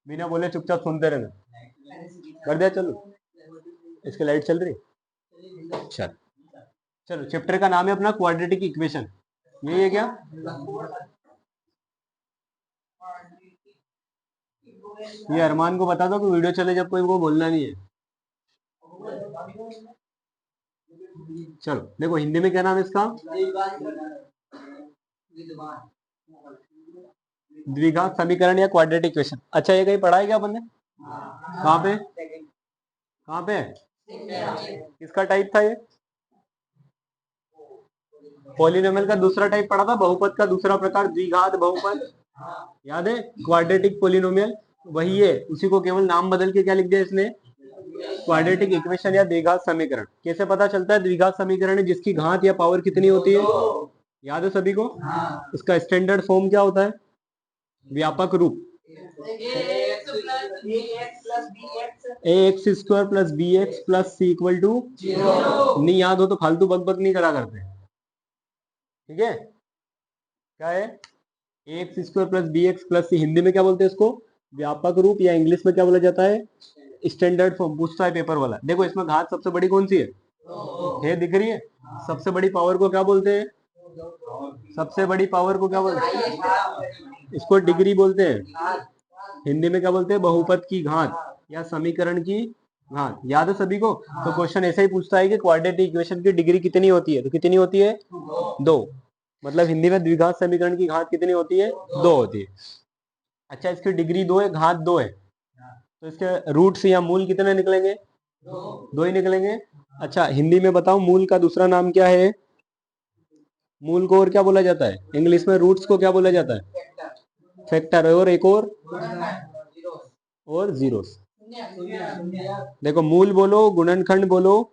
बिना बोले चुपचाप सुनते रहना। कर दिया? चलो, इसकी लाइट चल रही। चल चलो, चैप्टर का नाम है अपना क्वाड्रेटिक इक्वेशन। यही है क्या? ये अरमान को बता दो कि वीडियो चले जब कोई को बोलना नहीं है। चलो देखो, हिंदी में क्या नाम है इसका? द्विघात समीकरण या क्वाड्रेटिक इक्वेशन। अच्छा, ये कहीं पढ़ा है क्या अपन ने? कहाँ पे? कहाँ पे? किसका टाइप था ये? पॉलिनोमियल का दूसरा टाइप पढ़ा था, बहुपद का दूसरा प्रकार द्विघात बहुपद। याद है? क्वाड्रेटिक पॉलिनोमियल वही है, उसी को केवल नाम बदल के क्या लिख दिया इसने? क्वाड्रेटिक इक्वेशन या द्विघात समीकरण। कैसे पता चलता है द्विघात समीकरण है? जिसकी घात या पावर कितनी होती है? याद है सभी को? इसका स्टैंडर्ड फॉर्म क्या होता है? व्यापक रूप ax square plus B x plus c equal to. नहीं याद हो तो फालतू बकबक नहीं करा करते, ठीक है? क्या है? ax square plus B x plus C. Hindi में क्या बोलते हैं इसको? व्यापक रूप, या इंग्लिश में क्या बोला जाता है? Standard form. पूछता है पेपर वाला। देखो, इसमें घात सबसे बड़ी कौन सी है? दिख रही है? सबसे बड़ी पावर को क्या बोलते हैं? सबसे बड़ी पावर को क्या बोलते हैं? इसको डिग्री बोलते हैं। हिंदी में क्या बोलते हैं? बहुपद की घात या समीकरण की घात। याद है सभी को? तो क्वेश्चन ऐसा ही पूछता है कि क्वाड्रेटिक इक्वेशन की डिग्री कितनी होती है? तो कितनी होती है? 2। मतलब हिंदी में द्विघात समीकरण की घात कितनी होती है? 2 होती है। अच्छा, इसकी डिग्री 2 है, घात 2 है, तो इसके रूट्स या मूल कितने निकलेंगे? 2 ही निकलेंगे। अच्छा, हिंदी में बताओ, मूल का दूसरा नाम क्या है? मूल को और क्या बोला जाता है? इंग्लिश में रूट्स को क्या बोला जाता है? फैक्टर। और एक और जीरोस। देखो, मूल बोलो, गुणनखंड बोलो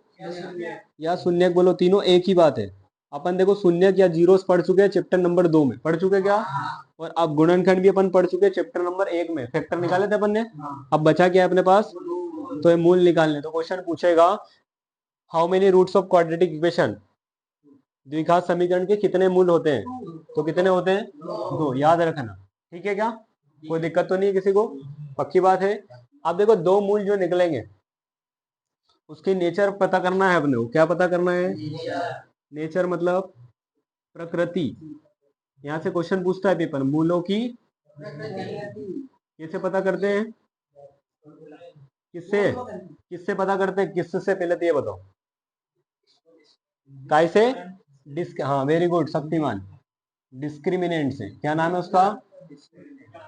या शून्यक बोलो, तीनों एक ही बात है। अपन देखो, शून्यक या जीरोस पढ़ चुके हैं चैप्टर नंबर 2 में, पढ़ चुके क्या? और अब गुणनखंड भी अपन पढ़ चुके हैं चैप्टर नंबर 1 में। फैक्टर निकाले थे अपन ने। अब बचा क्या है अपने पास? तो ये मूल निकालने। तो क्वेश्चन पूछेगा, how many roots of quadratic equation? द्विघात समीकरण के कितने मूल होते हैं? तो कितने होते हैं? 2। याद रखना, ठीक है क्या? कोई दिक्कत तो नहीं है किसी को? पक्की बात है। अब देखो, 2 मूल जो निकलेंगे उसकी नेचर पता करना है अपने को। क्या पता करना है? नेचर मतलब प्रकृति। यहाँ से क्वेश्चन पूछता है पेपर, मूलों की कैसे पता करते हैं? किससे? किससे पता करते हैं? किससे? पहले तो ये बताओ। काय से? हाँ, वेरी गुड शक्तिमान। डिस्क्रिमिनेंट से। क्या नाम है उसका?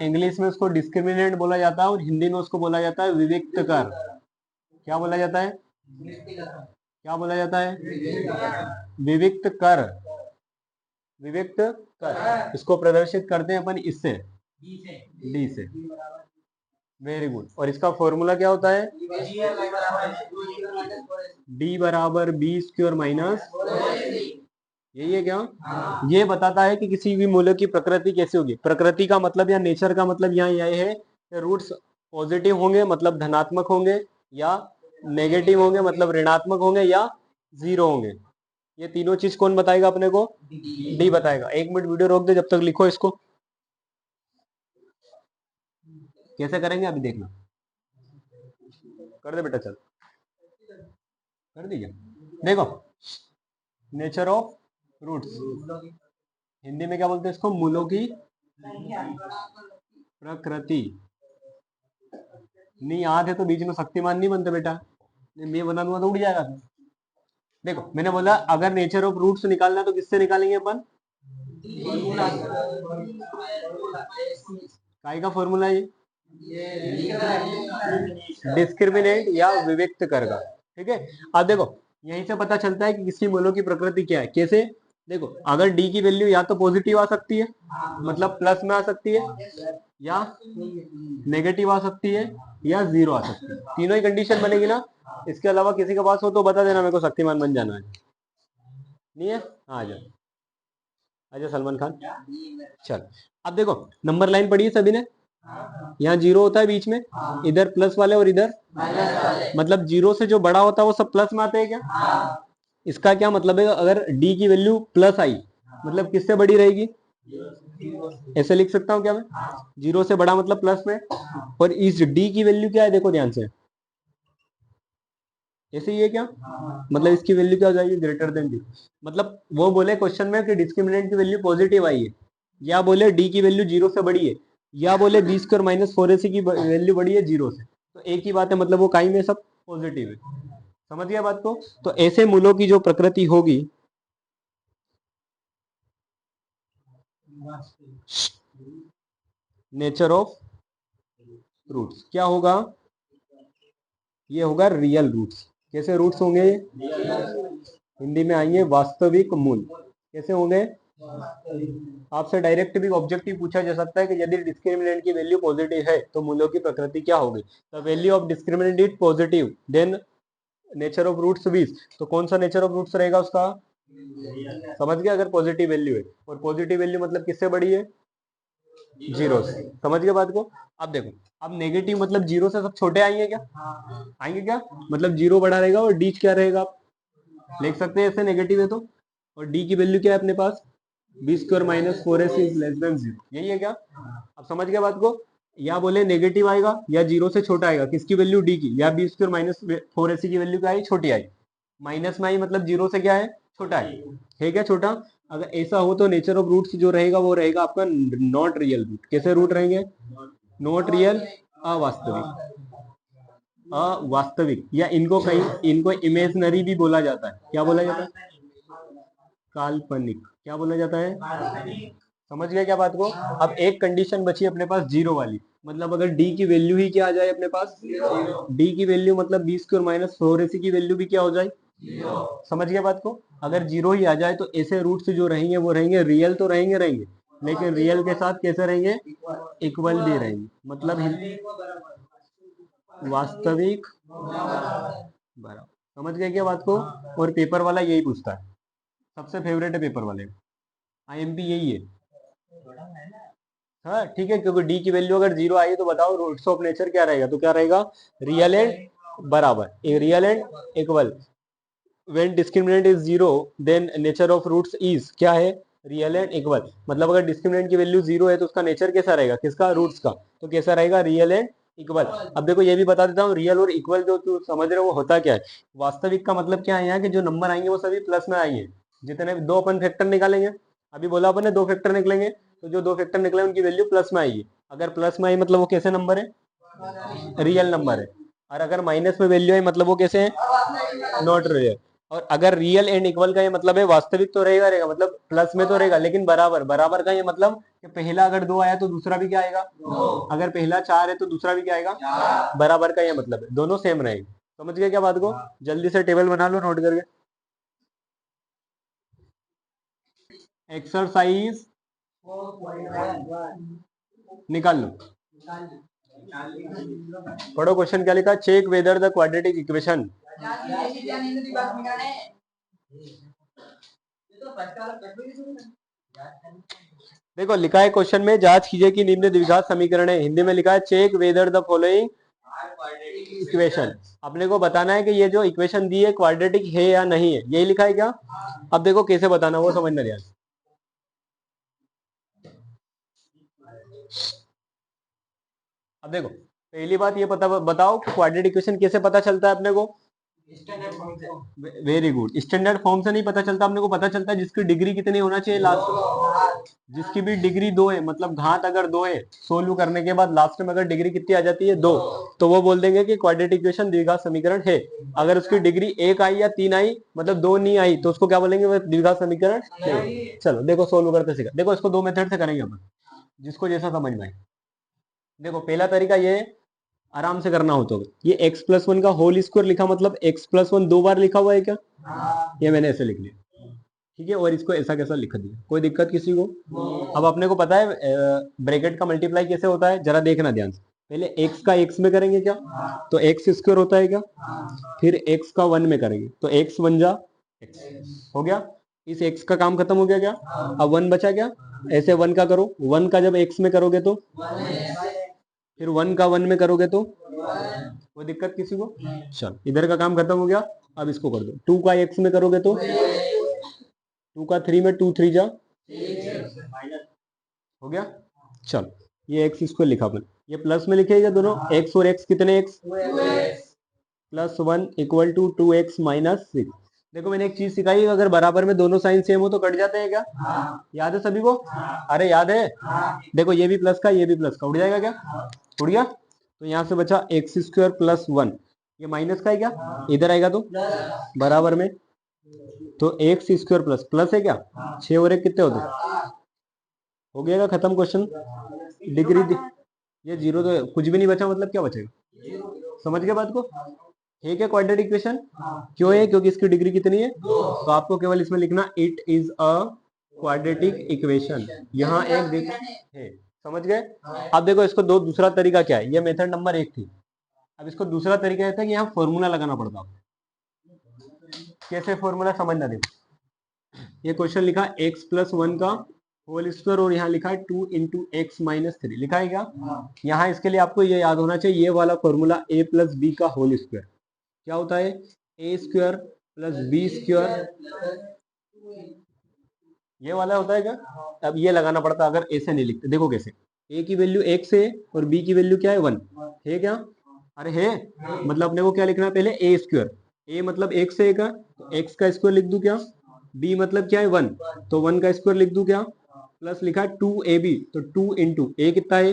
इंग्लिश में उसको डिस्क्रिमिनेंट बोला जाता है और हिंदी में उसको बोला जाता है विविक्त कर। क्या बोला जाता है? क्या बोला जाता है? विविक्त कर। विविक्त कर। इसको प्रदर्शित करते हैं अपन इससे, डी से। Very good. और इसका फॉर्मूला क्या होता है? डी बराबर बी स्क्वायर माइनस। यही है क्या? ये बताता है कि किसी भी मूल्य की प्रकृति कैसी होगी। प्रकृति का मतलब या नेचर का मतलब यहाँ यह है कि रूट्स पॉजिटिव होंगे मतलब धनात्मक होंगे, या नेगेटिव होंगे मतलब ऋणात्मक होंगे, या जीरो होंगे। ये तीनों चीज कौन बताएगा अपने को? डी बताएगा। 1 मिनट वीडियो रोक दे, जब तक लिखो इसको। कैसे करेंगे अभी देखना। कर दे बेटा, चल कर दीजिए। देखो, नेचर ऑफ रूट्स, हिंदी में क्या बोलते हैं इसको? मूलों की प्रकृति। नहीं याद है तो बीच में शक्तिमान नहीं बनते बेटा, मैं बना दूंगा तो उड़ जाएगा। देखो, मैंने बोला अगर नेचर ऑफ रूट्स निकालना है तो किससे निकालेंगे अपन? काय का फॉर्मूला है? डिस्क्रिमिनेंट या विविक्त कर का, ठीक है? अब देखो, यहीं से पता चलता है कि किसी मूलों की प्रकृति क्या है। कैसे? देखो, अगर डी की वैल्यू या तो पॉजिटिव आ सकती है, मतलब प्लस में आ सकती है, या नेगेटिव आ सकती है, या जीरो आ सकती है। तीनों ही कंडीशन बनेगी ना। इसके अलावा किसी के पास हो तो बता देना, मेरे को शक्तिमान बन जाना है। नहीं है? आ जाओ, आजा सलमान खान। चल, अब देखो, नंबर लाइन पढ़ी है सभी ने? यहाँ जीरो होता है बीच में, इधर प्लस वाले और इधर, मतलब जीरो से जो बड़ा होता है वो सब प्लस में आते हैं क्या? इसका क्या मतलब है? अगर डी की वैल्यू प्लस आई मतलब किससे बड़ी रहेगी? ऐसे लिख सकता हूँ क्या मैं? जीरो से बड़ा मतलब प्लस में, और इस डी की वैल्यू क्या है देखो ध्यान से, ऐसे ही है क्या? मतलब इसकी वैल्यू क्या हो जाएगी? Greater than zero. मतलब वो बोले क्वेश्चन में कि डिस्क्रिमिनेंट की वैल्यू पॉजिटिव आई है, या बोले डी की वैल्यू जीरो से बड़ी है, या बोले बी स्क्वायर माइनस फोर ए सी की वैल्यू बड़ी है जीरो से, तो एक ही बात है, मतलब वो काई में सब पॉजिटिव है। समझ गया बात को? तो ऐसे मूलों की जो प्रकृति होगी, नेचर ऑफ रूट्स क्या होगा? ये होगा रियल रूट्स। कैसे रूट्स होंगे? हिंदी में आएंगे वास्तविक मूल। कैसे होंगे? आपसे डायरेक्ट भी ऑब्जेक्टिव पूछा जा सकता है कि यदि डिस्क्रिमिनेंट की वैल्यू पॉजिटिव है तो मूलों की प्रकृति क्या होगी? The value of discriminant is positive, then nature of roots 20। तो कौन सा नेचर ऑफ रूट्स रहेगा उसका? समझ गया? अगर पॉजिटिव वैल्यू है, और पॉजिटिव वैल्यू मतलब किससे बड़ी है? जीरो से। समझ गए बात को? अब देखो, अब नेगेटिव मतलब जीरो से सब छोटे आएंगे क्या? आएंगे क्या? मतलब जीरो बड़ा रहेगा और डी क्या रहेगा? आप लिख सकते हैं ऐसे, नेगेटिव है तो। और डी की वैल्यू क्या है अपने पास? B square minus four S is less than zero, यही है क्या? अब समझ गया बात को? या बोले नेगेटिव आएगा या जीरो से छोटा आएगा, किसकी वैल्यू? डी की, या b square minus four s की वैल्यू क्या आई? छोटी आई। माइनस में आई मतलब जीरो से क्या है? छोटा है क्या छोटा? अगर ऐसा हो तो नेचर ऑफ रूट्स जो रहेगा वो रहेगा आपका नॉट रियल रूट। कैसे रूट रहेंगे? नॉट रियल, अवास्तविक। अवास्तविक, या इनको कहीं, इनको इमेजनरी भी बोला जाता है। क्या बोला जाता है? काल्पनिक। क्या बोला जाता है? समझ गए क्या बात को? अब एक कंडीशन बची अपने पास जीरो वाली, मतलब अगर डी की वैल्यू ही क्या आ जाए अपने पास? डी की वैल्यू मतलब b square minus four ac की वैल्यू भी क्या हो जाए? समझ गया बात को? अगर जीरो ही आ जाए तो ऐसे रूट्स जो रहेंगे वो रहेंगे रियल, तो रहेंगे रहेंगे, लेकिन रियल के साथ कैसे रहेंगे? इक्वल भी रहेंगे, मतलब वास्तविक बराबर। समझ गए क्या बात को? और पेपर वाला यही पूछता है, सबसे फेवरेट है पेपर वाले, आईएमपी यही है। हाँ ठीक है, क्योंकि डी की वैल्यू अगर जीरो आई तो बताओ रूट्स ऑफ नेचर क्या रहेगा? तो क्या रहेगा? रियल एंड बराबर, real and equal. When discriminant is zero then nature of roots is क्या है? Real and equal. मतलब अगर डिस्क्रिमिनेंट की वैल्यू जीरो है तो उसका नेचर कैसा रहेगा? किसका? रूट्स का। तो कैसा रहेगा? Real and equal. अब देखो ये भी बता देता हूँ, रियल और इक्वल जो तू समझ रहे हो वो होता क्या है? वास्तविक का मतलब क्या है यहाँ कि जो नंबर आएंगे वो सभी प्लस में आएंगे। जितने दो अपन फैक्टर निकालेंगे, अभी बोला अपन ने दो फैक्टर निकलेंगे, तो जो दो फैक्टर निकले उनकी वैल्यू प्लस में आएगी। अगर प्लस में आई मतलब वो कैसे नंबर है? रियल नंबर है। और अगर माइनस में वैल्यू आई मतलब वो कैसे है? Not real. और अगर रियल एंड इक्वल का ये मतलब है वास्तविक तो रहेगा रहेगा, मतलब प्लस में तो रहेगा लेकिन बराबर। बराबर का ये मतलब कि पहला अगर दो आया तो दूसरा भी क्या आएगा? अगर पहला चार है तो दूसरा भी क्या आएगा? बराबर का ये मतलब है, दोनों सेम रहेंगे। समझ गए क्या बात को? जल्दी से टेबल बना लो नोट करके। एक्सरसाइज निकाल लो। पढ़ो क्वेश्चन क्या लिखा? Check whether the quadratic equation. देखो लिखा है क्वेश्चन में, जांच कीजिए कि निम्न द्विघात समीकरण है। हिंदी में लिखा है check whether the following equation. अपने को बताना है कि ये जो इक्वेशन दी है क्वाड्रेटिक है या नहीं है, यही लिखा है क्या? अब देखो कैसे बताना वो समझना ध्यान। अब देखो पहली बात ये पता बताओ क्वाड्रेटिक इक्वेशन कैसे पता चलता है अपने को? Very good. स्टैंडर्ड फॉर्म से नहीं पता चलता, अपने को पता चलता है जिसकी डिग्री कितनी होना चाहिए लास्ट, जिसकी भी डिग्री दो है, मतलब घात अगर दो है सोल्व करने के बाद लास्ट में अगर डिग्री कितनी आ जाती है? दो, तो वो बोल देंगे कि क्वाड्रेटिक इक्वेशन द्विघात समीकरण है। अगर उसकी डिग्री एक आई या तीन आई मतलब दो नहीं आई तो उसको क्या बोलेंगे? वो द्विघात समीकरण नहीं। चलो देखो सोल्व करते सीखा। देखो इसको दो मेथड से करेंगे अपन, जिसको जैसा समझ में आए। देखो पहला तरीका ये आराम से करना हो तो, ये x प्लस वन का होल स्क्वायर लिखा, मतलब x प्लस वन दो बार लिखा हुआ है क्या? ये मैंने ऐसे लिख लिया, ठीक है। और इसको ऐसा कैसा लिख दिया, कोई दिक्कत किसी को? अब अपने को पता है ब्रैकेट का मल्टीप्लाई कैसे होता है, जरा देखना ध्यान से। पहले x का x में करेंगे क्या? तो x स्क्वायर होता है क्या? फिर x का वन में करेंगे तो x वन जा x हो गया। इस x का काम खत्म हो गया क्या? अब वन बचा क्या? ऐसे वन का करो, वन का जब x में करोगे तो, फिर वन का वन में करोगे तो, कोई दिक्कत किसी को? चल इधर का काम खत्म हो गया। अब इसको कर दो, टू का एक्स में करोगे तो, टू का थ्री में, टू थ्री जा, हो गया। चलो ये एक्स स्क्वायर लिखा अपन, ये प्लस में लिखेगा दोनों, एक्स और एक्स कितने x, plus 1 equal to 2x minus 6। देखो मैंने एक चीज सिखाई, अगर बराबर में दोनों साइन सेम हो तो कट जाते हैं क्या? याद है सभी को? अरे याद है? देखो ये भी प्लस का ये भी प्लस का, उड़ जाएगा क्या? उड़ गया। तो यहाँ से बचा एक्स स्क्वायर प्लस 1, ये माइनस का है क्या? इधर आएगा तो बराबर में, तो एक्स स्क्वायर प्लस प्लस है क्या, 6 और 1 कितने होते हैं? हो गया खत्म क्वेश्चन। डिग्री ये जीरो तो कुछ भी नहीं बचा, मतलब क्या बचेगा? समझ गए बात को? है क्या क्वाड्रेटिक इक्वेशन? क्यों है? क्योंकि इसकी डिग्री कितनी है, तो आपको केवल इसमें लिखना it is a quadratic equation. यहाँ एक देख है, समझ गए? अब देखो इसको दूसरा तरीका क्या है, ये मेथड नंबर 1 थी। अब इसको दूसरा तरीका था कि यहाँ फॉर्मूला लगाना पड़ता है। कैसे फॉर्मूला समझना, देखो ये क्वेश्चन लिखा x प्लस 1 का होल स्क्वायर और यहाँ लिखा है 2 इंटू एक्स माइनस 3, लिखा है क्या? यहाँ इसके लिए आपको ये याद होना चाहिए, ये वाला फॉर्मूला a प्लस बी का होल स्क्वायर क्या होता है, ए स्क्वायर प्लस बी स्क्वायर, ये वाला होता है क्या? अब ये लगाना पड़ता है, अगर ऐसे नहीं लिखते। देखो कैसे, a की वैल्यू x है और b की वैल्यू क्या है 1 है क्या? अरे है, मतलब अपने को क्या लिखना है पहले, ए स्क्वायर, a मतलब x है का, तो x का स्क्वायर लिख दूं क्या, b मतलब क्या है 1, तो 1 का स्क्वायर लिख दूं क्या, प्लस लिखा है 2ab, तो 2 इंटू ए कितना है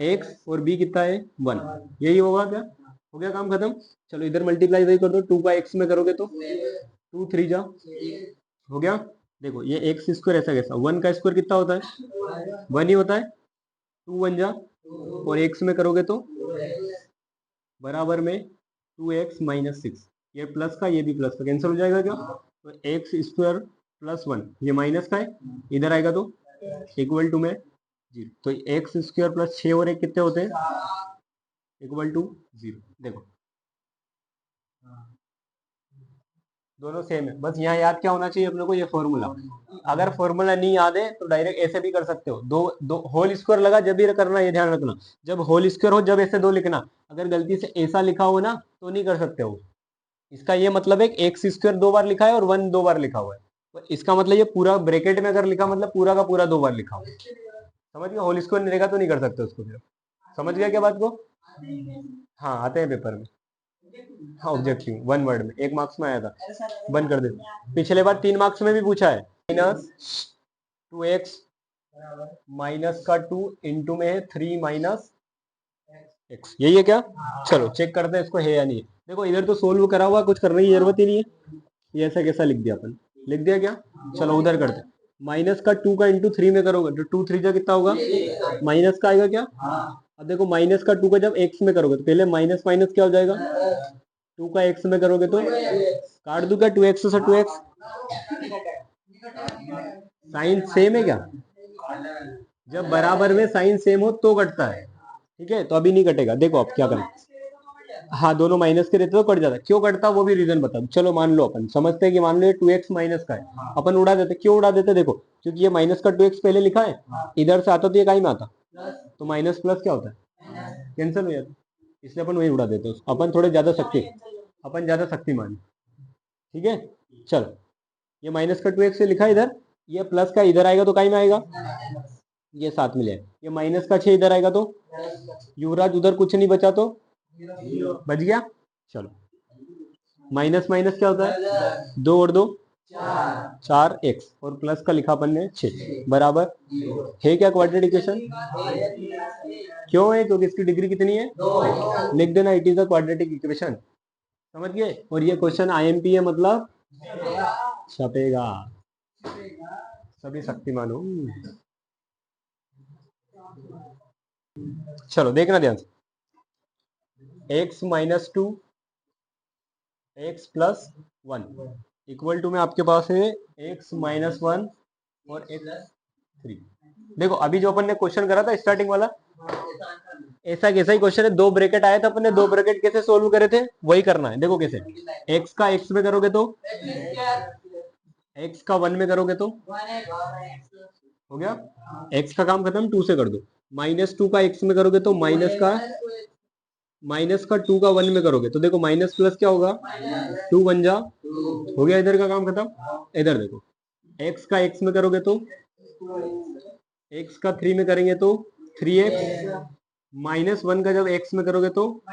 x और b कितना है 1, यही होगा क्या? हो गया काम खत्म। चलो इधर मल्टीप्लाई वही कर दो, 2 का x में करोगे तो 2 3 जा, हो गया। देखो ये एक्स स्क्वायर ऐसा कैसा, 1 का स्क्वायर कितना होता है 1 ही होता है, 2 1 जा, और x में करोगे तो बराबर में 2x माइनस 6, ये प्लस का ये भी प्लस का कैंसिल हो जाएगा क्या, तो एक्स स्क्वायर प्लस 1 ये माइनस का है, इधर आएगा तो इक्वल टू में 0, तो एक्स स्क्वायर प्लस 6 और 1 कितने होते हैं, इक्वल टू 0। देखो दोनों सेम है, बस यहाँ याद क्या होना चाहिए अपने को, ये फॉर्मूला। अगर फॉर्मूला नहीं याद है तो डायरेक्ट ऐसे भी कर सकते हो, दो दो होल स्क्वायर लगा जब भी करना, ये ध्यान रखना, जब होल स्क्वायर हो जब ऐसे 2 लिखना, अगर गलती से ऐसा लिखा हो ना तो नहीं कर सकते हो। इसका ये मतलब है कि एक्स स्क्वायर 2 बार लिखा है और 1 2 बार लिखा हुआ है, तो इसका मतलब ये पूरा ब्रैकेट में अगर लिखा मतलब पूरा का पूरा 2 बार लिखा हुआ है, समझ गया? होल स्क्वायर नहीं रहेगा तो नहीं कर सकते उसको फिर, समझ गया क्या बात को? हाँ आते हैं पेपर में, हाँ ऑब्जेक्टिव 1 वर्ड में 1 मार्क्स में आया था, बंद कर दे। पिछले बार 3 मार्क्स में भी पूछा है, माइनस 2x माइनस का 2 इंटू में है 3 माइनस x, यही है क्या? चलो चेक करते हैं इसको है या नहीं है। देखो इधर तो सोल्व करा हुआ, कुछ करने की जरूरत ही नहीं है, ये ऐसा कैसा लिख दिया अपन, लिख दिया क्या? चलो उधर करते हैं, माइनस का 2 का इंटू 3 में करोगे तो 2 3 जा कितना होगा, माइनस का आएगा क्या? अब देखो माइनस का 2 का जब x में करोगे तो पहले माइनस माइनस क्या हो जाएगा, 2 का x में करोगे तो काट दूं क्या, 2x से 2x, साइन सेम है क्या? जब बराबर में साइन सेम हो तो कटता है, ठीक है? तो अभी नहीं कटेगा, देखो आप क्या करें, हाँ दोनों माइनस के रहते तो कट जाता है, क्यों कटता वो भी रीजन बता। चलो मान लो अपन समझते हैं कि मान लो ये 2x माइनस का है, अपन उड़ा देते, क्यों उड़ा देते, देखो क्योंकि ये माइनस का 2x पहले लिखा है, इधर से आता तो ये काई में आता, तो माइनस प्लस क्या होता है, कैंसिल हो जाता, इसलिए अपन वही उड़ा देते हैं, अपन थोड़े ज्यादा शक्ति, अपन ज्यादा शक्तिमान, ठीक है? चलो ये माइनस का 2x से लिखा है इधर, ये प्लस का इधर आएगा तो काई में आएगा, ये साथ में ले, ये माइनस का 6 इधर आएगा तो युवराज उधर कुछ नहीं बचा तो बच गया। चलो माइनस माइनस क्या होता है, 2 और 2 4 x और प्लस का लिखा अपन ने 6 बराबर है क्या क्वाड्रेटिक इक्वेशन? क्यों है? क्योंकि इसकी डिग्री कितनी है, लिख देना it is a quadratic equation, समझ गए? और ये क्वेश्चन आईएमपी है, मतलब छपेगा, सभी शक्तिमान हो। चलो देखना ध्यान से, x minus 2 x plus 1 equal to में आपके पास है x माइनस 1 और x 3। देखो अभी जो अपन ने क्वेश्चन करा था स्टार्टिंग वाला, ऐसा कैसा ही क्वेश्चन है, 2 ब्रैकेट आया था, अपन ने 2 ब्रैकेट कैसे सोल्व करे थे वही करना है। देखो कैसे, x का x में करोगे तो x का 1 में करोगे तो हो गया, x का काम खत्म, 2 से कर दो, माइनस 2 का x में करोगे तो माइनस का 2 का 1 में करोगे तो देखो माइनस प्लस क्या होगा, 2 1 जा, हो गया इधर का काम खत्म। इधर देखो x का x में करोगे तो एक्स का 3 में करेंगे तो 3x, -1 का जब x में करोगे तो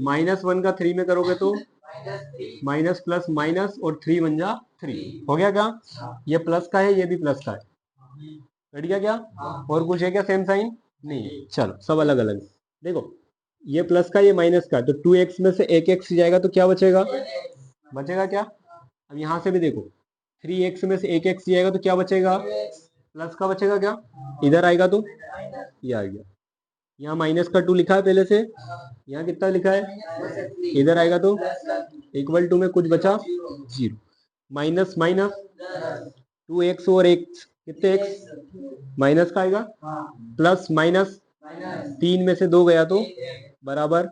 -1 का 3 में करोगे तो माइनस प्लस माइनस और 3 बन जा 3। हो गया क्या? ये प्लस का है, ये भी प्लस का है। बैठ गया क्या? और कुछ है क्या सेम साइन? नहीं। चलो सब अलग अलग। देखो ये प्लस का, ये माइनस का, तो 2x में से एक x जाएगा तो क्या बचेगा? बचेगा क्या? अब यहाँ से भी देखो 3x में से एक x जाएगा तो क्या बचेगा? प्लस का बचेगा क्या? इधर आएगा तो ये आ गया। यहाँ माइनस का 2 लिखा है पहले से, यहाँ कितना लिखा है? इधर आएगा तो इक्वल टू में कुछ बचा 0। माइनस माइनस 2x और x कितने x? माइनस का आएगा। प्लस माइनस 3 में से 2 गया तो बराबर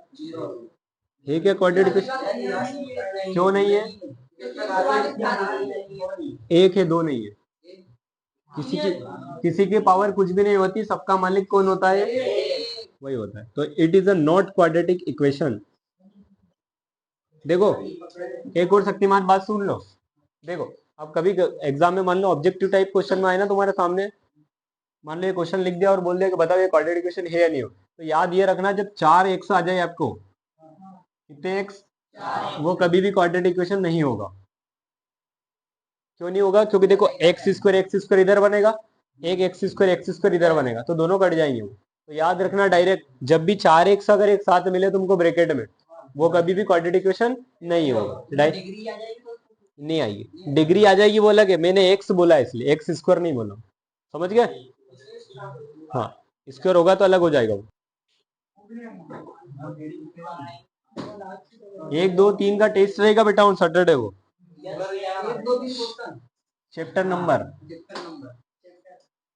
है क्या? क्वाड्रेटिक इक्वेशन क्यों नहीं है? एक है, दो नहीं है। किसी की पावर कुछ भी नहीं होती, सबका मालिक कौन होता है? वही होता है। तो it is a not quadratic equation. देखो एक और शक्तिमान बात सुन लो। देखो अब कभी एग्जाम में मान लो ऑब्जेक्टिव टाइप क्वेश्चन में आए ना तुम्हारे सामने, मान लो ये क्वेश्चन लिख दिया और बोल दिया कि बताओ ये क्वाड्रेटिक इक्वेशन है या नहीं हो, तो याद ये रखना जब 4x आ जाए आपको, कितने x, वो कभी भी क्वाड्रेटिक इक्वेशन नहीं होगा। क्यों नहीं होगा? क्योंकि देखो एक्स स्क्वायर इधर बनेगा, एक एक्स स्क्वायर इधर बनेगा, तो दोनों कट जाएंगे। तो याद रखना डायरेक्ट जब भी 4x अगर एक साथ मिले तुमको ब्रैकेट में, वो कभी भी क्वाड्रेटिक इक्वेशन नहीं होगा। नहीं आएगी, डिग्री आ जाएगी वो अलग है, मैंने एक्स बोला इसलिए, एक्स स्क्वायर नहीं बोला। समझ गए? हाँ स्क्वायर होगा तो अलग हो जाएगा वो। 1 2 3 का टेस्ट रहेगा बेटा ऑन सैटरडे वो, चैप्टर नंबर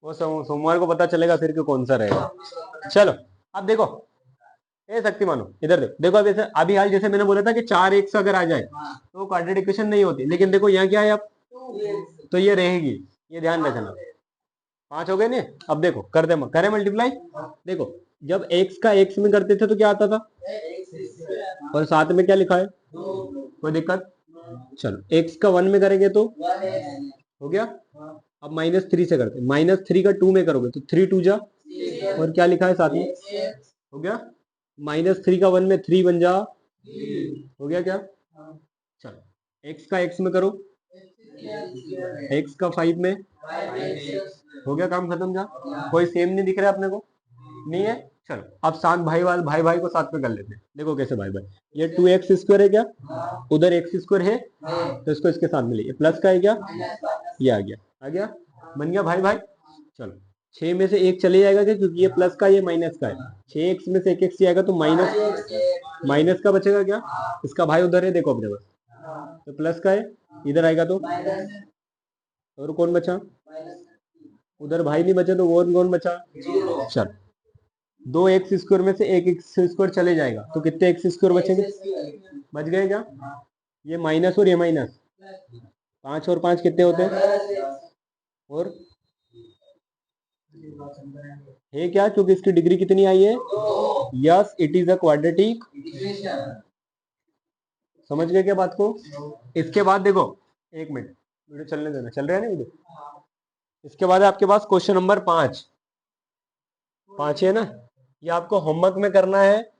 वो सोमवार को पता चलेगा फिर कि कौन सा रहेगा। चलो अब देखो ए शक्ति मानो इधर देखो, देखो अब ऐसे अभी हाल जैसे मैंने बोला था कि 4x अगर आ जाए तो क्वाड्रेटिक इक्वेशन नहीं होती, लेकिन देखो यहाँ क्या है अब, तो ये रहेगी, ये ध्यान रखना। 5 हो गए ना? अब देखो करे मल्टीप्लाई। देखो जब x का x में करते थे तो क्या आता था, और साथ में क्या लिखा है? कोई दिक्कत? चलो x का 1 में करेंगे तो हो गया। अब -3 से करते, -3 का 2 में करोगे तो 3 2 जा, और क्या लिखा है साथ में? हो गया। -3 का 1 में 3 बन जा, हो गया क्या? चलो x का x में करो, x का 5 में, हो गया काम खत्म। जा कोई सेम नहीं दिख रहा है अपने को? नहीं है। चलो अब साथ भाई भाई को साथ में कर लेते हैं। देखो कैसे भाई भाई, ये 2x स्क्वायर है क्या, उधर x स्क्वायर है, तो इसको इसके साथ मिले, प्लस का है क्या, ये आ गया बन गया भाई भाई। चलो 6 में से एक चले जाएगा क्या, क्योंकि ये प्लस का ये माइनस का है। 6x में से एक x जाएगा तो माइनस का बचेगा क्या, इसका भाई उधर है देखो अपने पास, तो प्लस का है, इधर आएगा तो, और कौन बचा? उधर भाई नहीं बचे तो और कौन बचा? चल 2x स्क्वायर में से एक एक्स स्क्वायर चले जाएगा तो कितने एक्स स्क्वायर बचेंगे? बच गए क्या? ये माइनस और ये माइनस, 5 और 5 कितने होते हैं? और है क्या, क्योंकि इसकी डिग्री कितनी आई है? Yes it is a quadratic. समझ गए क्या बात को? इसके बाद देखो एक मिनट वीडियो चलने देना, चल रहा है ना वीडियो। इसके बाद आपके पास क्वेश्चन नंबर 5 है ना, ये आपको होमवर्क में करना है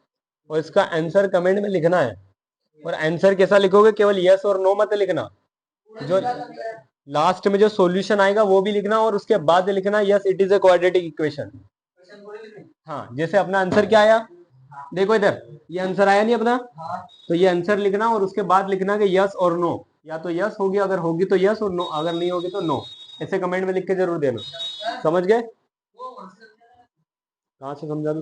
और इसका आंसर कमेंट में लिखना है। और आंसर कैसा लिखोगे, केवल यस और नो मत लिखना, जो लास्ट में जो सॉल्यूशन आएगा वो भी लिखना, और उसके बाद लिखना yes it is a quadratic equation. हाँ जैसे अपना आंसर क्या आया, देखो इधर ये आंसर आया नहीं अपना, तो ये आंसर लिखना और उसके बाद लिखना कि यस और नो, या तो यस होगी, अगर होगी तो यस, और नो अगर नहीं होगी तो नो। ऐसे कमेंट में लिख के जरूर देना। समझ गए? कहाँ से समझा दो।